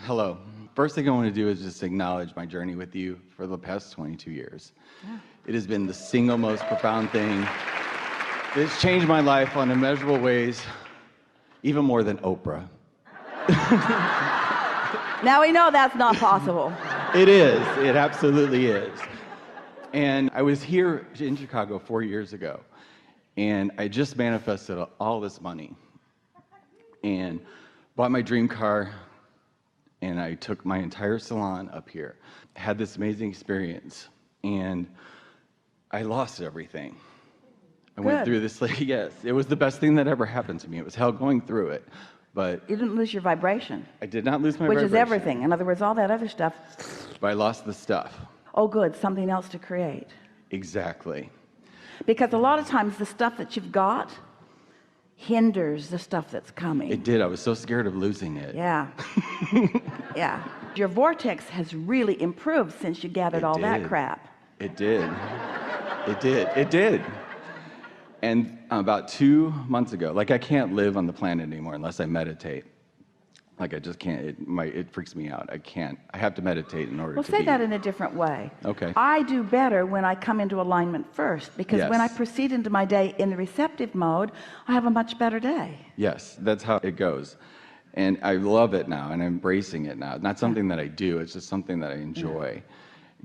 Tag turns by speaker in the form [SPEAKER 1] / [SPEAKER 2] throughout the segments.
[SPEAKER 1] Hello. First thing I want to do is just acknowledge my journey with you for the past 22 years.
[SPEAKER 2] Yeah.
[SPEAKER 1] It has been the single most profound thing. It's changed my life on immeasurable ways, even more than Oprah.
[SPEAKER 2] Now we know that's not possible.
[SPEAKER 1] It is. It absolutely is. And I was here in Chicago 4 years ago, and I just manifested all this money and bought my dream car, and I took my entire salon up here. Had this amazing experience, and I lost everything. I went through this, yes, it was the best thing that ever happened to me. It was hell going through it, but
[SPEAKER 2] You didn't lose your vibration,
[SPEAKER 1] I did not lose my
[SPEAKER 2] which
[SPEAKER 1] vibration.
[SPEAKER 2] is everything. In other words, all that other stuff,
[SPEAKER 1] But I lost the stuff.
[SPEAKER 2] oh good, something else to create.
[SPEAKER 1] Exactly.
[SPEAKER 2] Because a lot of times the stuff that you've got hinders the stuff that's coming.
[SPEAKER 1] It did. I was so scared of losing it.
[SPEAKER 2] Yeah. Yeah. Your vortex has really improved since you gathered all that crap.
[SPEAKER 1] It did. It did. It did. And about 2 months ago, like I can't live on the planet anymore unless I meditate. Like I just can't. It freaks me out. I can't. I have to meditate in order
[SPEAKER 2] Well,
[SPEAKER 1] to
[SPEAKER 2] say
[SPEAKER 1] be.
[SPEAKER 2] that in a different way.
[SPEAKER 1] Okay.
[SPEAKER 2] I do better when I come into alignment first, because when I
[SPEAKER 1] Yes.
[SPEAKER 2] proceed into my day in the receptive mode, I have a much better day.
[SPEAKER 1] Yes, that's how it goes. And I love it now, and I'm embracing it now. Not something that I do, it's just something that I enjoy.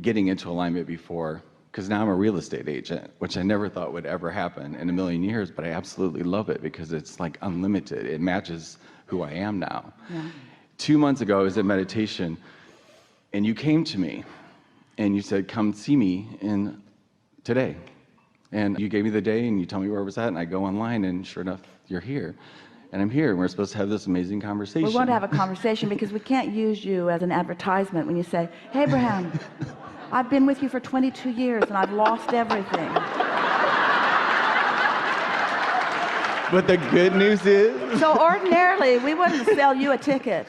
[SPEAKER 1] Getting into alignment before, because now I'm a real estate agent, which I never thought would ever happen in a million years, but I absolutely love it because it's like unlimited. It matches who I am now.
[SPEAKER 2] Yeah.
[SPEAKER 1] 2 months ago, I was at meditation, and you came to me, and you said, come see me today. And you gave me the day, and you tell me where I was at, and I go online, and sure enough, you're here. And I'm here, and we're supposed to have this amazing conversation.
[SPEAKER 2] We want to have a conversation because we can't use you as an advertisement when you say, hey, Abraham, I've been with you for 22 years, and I've lost everything.
[SPEAKER 1] But the good news is...
[SPEAKER 2] So ordinarily, we wouldn't sell you a ticket.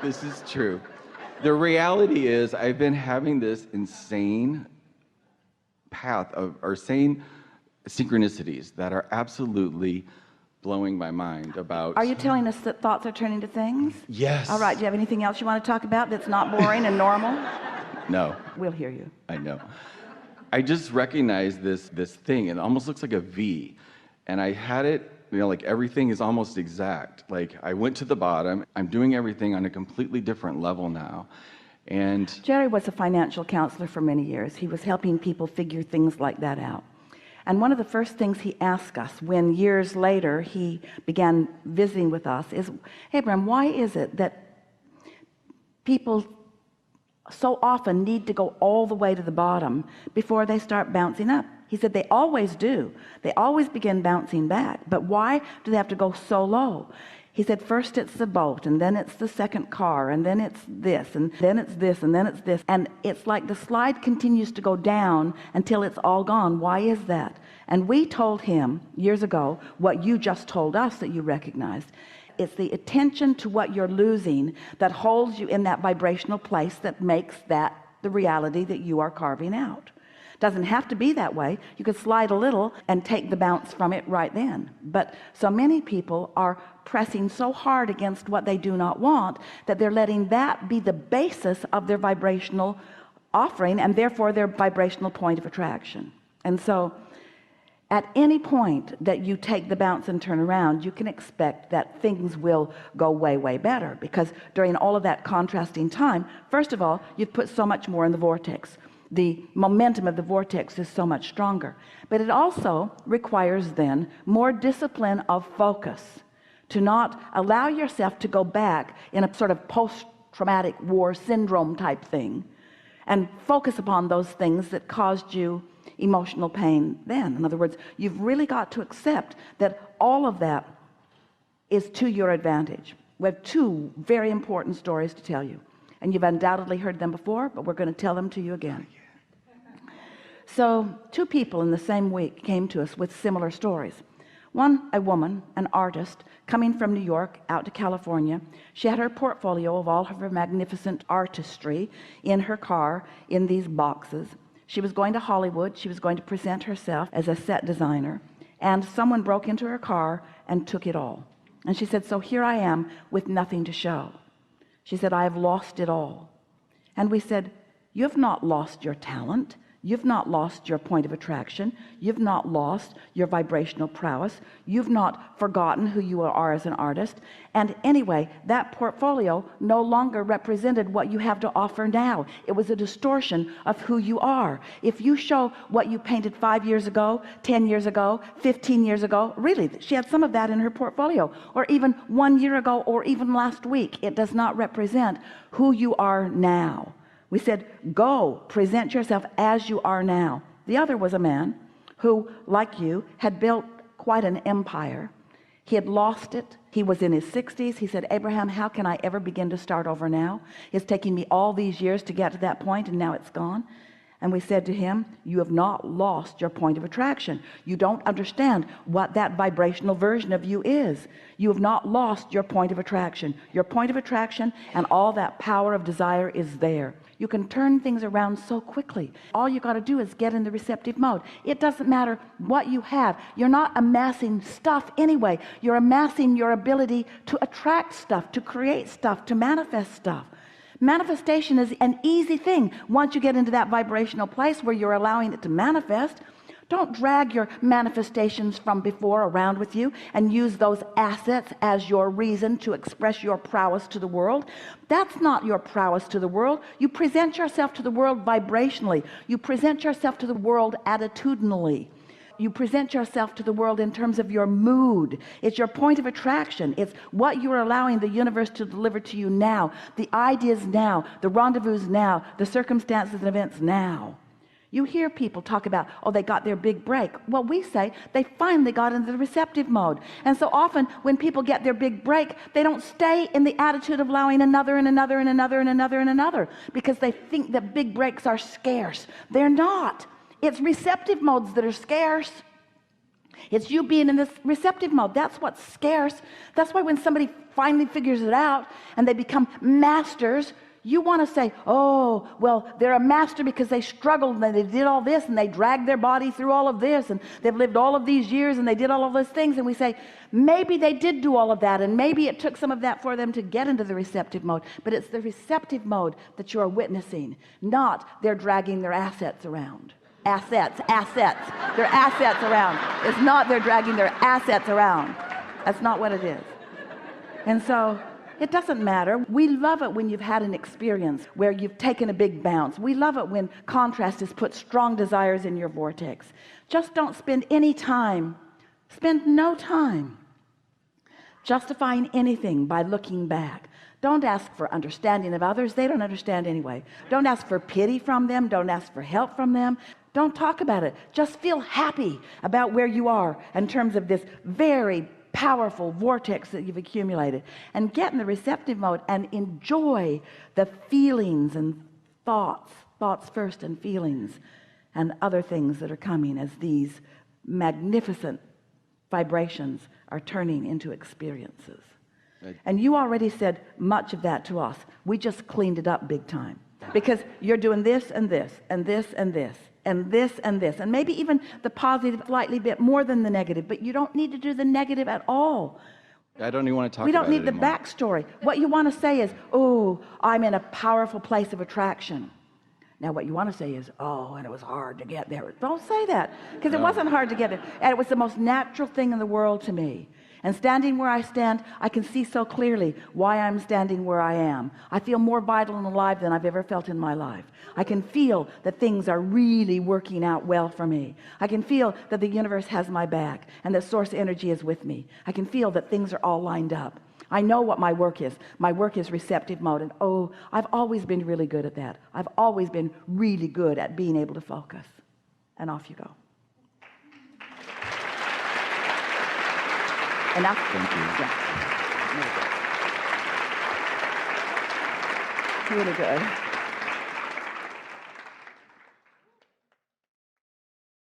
[SPEAKER 1] This is true. The reality is I've been having this insane path or sane synchronicities that are absolutely blowing my mind about...
[SPEAKER 2] Are you telling us that thoughts are turning to things?
[SPEAKER 1] Yes.
[SPEAKER 2] All right, do you have anything else you want to talk about that's not boring and normal?
[SPEAKER 1] No.
[SPEAKER 2] We'll hear you.
[SPEAKER 1] I know. I just recognized this thing. It almost looks like a V. And I had it, like everything is almost exact. Like I went to the bottom. I'm doing everything on a completely different level now. And
[SPEAKER 2] Jerry was a financial counselor for many years. He was helping people figure things like that out. And one of the first things he asked us when years later he began visiting with us is, hey, Abraham, why is it that people so often need to go all the way to the bottom before they start bouncing up? He said they always do. They always begin bouncing back. But why do they have to go so low? He said first it's the boat, and then it's the second car, and then it's this, and then it's this, and then it's this. And it's like the slide continues to go down until it's all gone. Why is that? And we told him years ago what you just told us that you recognized. It's the attention to what you're losing that holds you in that vibrational place that makes that the reality that you are carving out. Doesn't have to be that way. You could slide a little and take the bounce from it right then. But so many people are pressing so hard against what they do not want that they're letting that be the basis of their vibrational offering and therefore their vibrational point of attraction. And so at any point that you take the bounce and turn around, you can expect that things will go way, way better, because during all of that contrasting time, first of all, you've put so much more in the vortex. The momentum of the vortex is so much stronger. But it also requires then more discipline of focus, to not allow yourself to go back in a sort of post-traumatic war syndrome type thing and focus upon those things that caused you emotional pain then. In other words, you've really got to accept that all of that is to your advantage. We have two very important stories to tell you, and you've undoubtedly heard them before, but we're going to tell them to you again. So two people in the same week came to us with similar stories. One, a woman, an artist, coming from New York out to California. She had her portfolio of all of her magnificent artistry in her car in these boxes. She was going to Hollywood. She was going to present herself as a set designer, and someone broke into her car and took it all. And she said, so here I am with nothing to show. She said, I have lost it all. And we said, you have not lost your talent. You've not lost your point of attraction. You've not lost your vibrational prowess. You've not forgotten who you are as an artist. And anyway, that portfolio no longer represented what you have to offer now. It was a distortion of who you are. If you show what you painted 5 years ago, 10 years ago, 15 years ago, really, she had some of that in her portfolio, or even 1 year ago, or even last week, it does not represent who you are now. We said, go present yourself as you are now. The other was a man who, like you, had built quite an empire. He had lost it. He was in his 60s. He said, Abraham, how can I ever begin to start over now? It's taking me all these years to get to that point, and now it's gone. And we said to him, you have not lost your point of attraction. You don't understand what that vibrational version of you is. You have not lost your point of attraction. Your point of attraction and all that power of desire is there. You can turn things around so quickly. All you got to do is get in the receptive mode. It doesn't matter what you have. You're not amassing stuff anyway. You're amassing your ability to attract stuff, to create stuff, to manifest stuff. Manifestation is an easy thing once you get into that vibrational place where you're allowing it to manifest. Don't drag your manifestations from before around with you and use those assets as your reason to express your prowess to the world. That's not your prowess to the world. You present yourself to the world vibrationally. You present yourself to the world attitudinally. You present yourself to the world in terms of your mood. It's your point of attraction. It's what you're allowing the universe to deliver to you now, the ideas now, the rendezvous now, the circumstances and events now. You hear people talk about, oh, they got their big break. Well, we say they finally got into the receptive mode. And so often when people get their big break, they don't stay in the attitude of allowing another and another and another and another and another, because they think that big breaks are scarce. They're not. It's receptive modes that are scarce. It's you being in this receptive mode. That's what's scarce. That's why when somebody finally figures it out and they become masters, you want to say, oh, well, they're a master because they struggled and they did all this and they dragged their body through all of this and they've lived all of these years and they did all of those things. And we say, maybe they did do all of that, and maybe it took some of that for them to get into the receptive mode. But it's the receptive mode that you're witnessing, not they're dragging their assets around. Assets. Their assets around. It's not they're dragging their assets around. That's not what it is. And so it doesn't matter. We love it when you've had an experience where you've taken a big bounce. We love it when contrast has put strong desires in your vortex. Just don't spend any time, spend no time justifying anything by looking back. Don't ask for understanding of others. They don't understand anyway. Don't ask for pity from them. Don't ask for help from them. Don't talk about it. Just feel happy about where you are in terms of this very powerful vortex that you've accumulated, and get in the receptive mode and enjoy the feelings and thoughts first, and feelings and other things that are coming as these magnificent vibrations are turning into experiences. And you already said much of that to us. We just cleaned it up big time, because you're doing this and this and this and this and this and this, and maybe even the positive slightly bit more than the negative, but you don't need to do the negative at all.
[SPEAKER 1] I don't even want to talk about it.
[SPEAKER 2] We don't need the
[SPEAKER 1] anymore.
[SPEAKER 2] backstory. What you want to say is, oh, I'm in a powerful place of attraction. Now what you want to say is, oh, and it was hard to get there. Don't say that, because it wasn't hard to get there, and it was the most natural thing in the world to me. And standing where I stand, I can see so clearly why I'm standing where I am. I feel more vital and alive than I've ever felt in my life. I can feel that things are really working out well for me. I can feel that the universe has my back and that source energy is with me. I can feel that things are all lined up. I know what my work is. My work is receptive mode, and oh, I've always been really good at that. I've always been really good at being able to focus. And off you go. Enough?
[SPEAKER 1] Thank you.
[SPEAKER 2] Yeah. Really good.